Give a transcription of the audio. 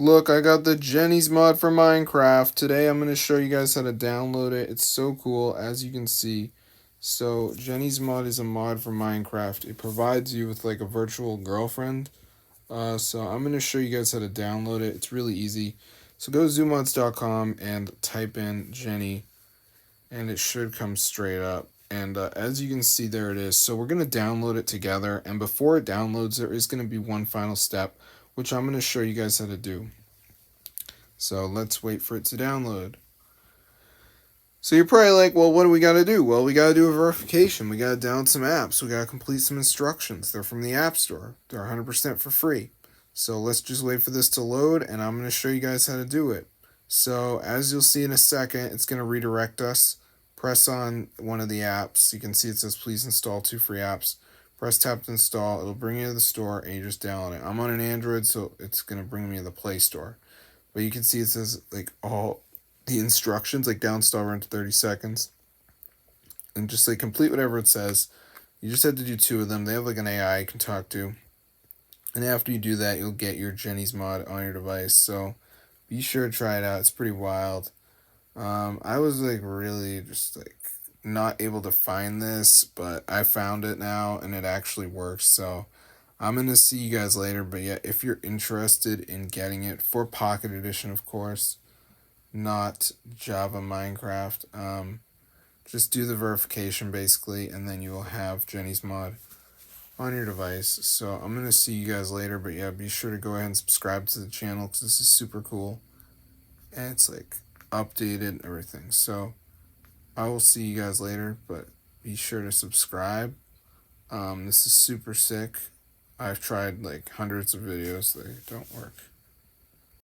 Look, I got the Jenny's mod for Minecraft. Today I'm going to show you guys how to download it. It's so cool, as you can see. So, Jenny's mod is a mod for Minecraft. It provides you with like a virtual girlfriend. So I'm going to show you guys how to download it. It's really easy. So go to zoomods.com and type in Jenny, and it should come straight up. And as you can see, there it is. So we're going to download it together. And before it downloads, there is going to be one final step, which I'm going to show you guys how to do. So let's wait for it to download. So you're probably like, well, what do we got to do? Well, we got to do a verification. We got to download some apps. We got to complete some instructions. They're from the App Store. They're 100% for free. So let's just wait for this to load, and I'm going to show you guys how to do it. So as you'll see in a second, it's going to redirect us. Press on one of the apps. You can see it says, please install 2 free apps. Press tap to install. It'll bring you to the store, and you just download it. I'm on an Android, so it's going to bring me to the Play Store. But you can see it says like all the instructions, like downstall run to 30 seconds. And just like complete whatever it says. You just have to do 2 of them. They have like an AI you can talk to. And after you do that, you'll get your Jenny's mod on your device. So be sure to try it out. It's pretty wild. I was like really just like not able to find this, but I found it now and it actually works. So I'm going to see you guys later. But yeah, if you're interested in getting it for Pocket Edition, of course, not Java Minecraft, just do the verification basically, and then you will have Jenny's mod on your device. So I'm going to see you guys later. But yeah, be sure to go ahead and subscribe to the channel because this is super cool. And it's like updated and everything. So I will see you guys later, but be sure to subscribe. This is super sick. I've tried like hundreds of videos, they don't work.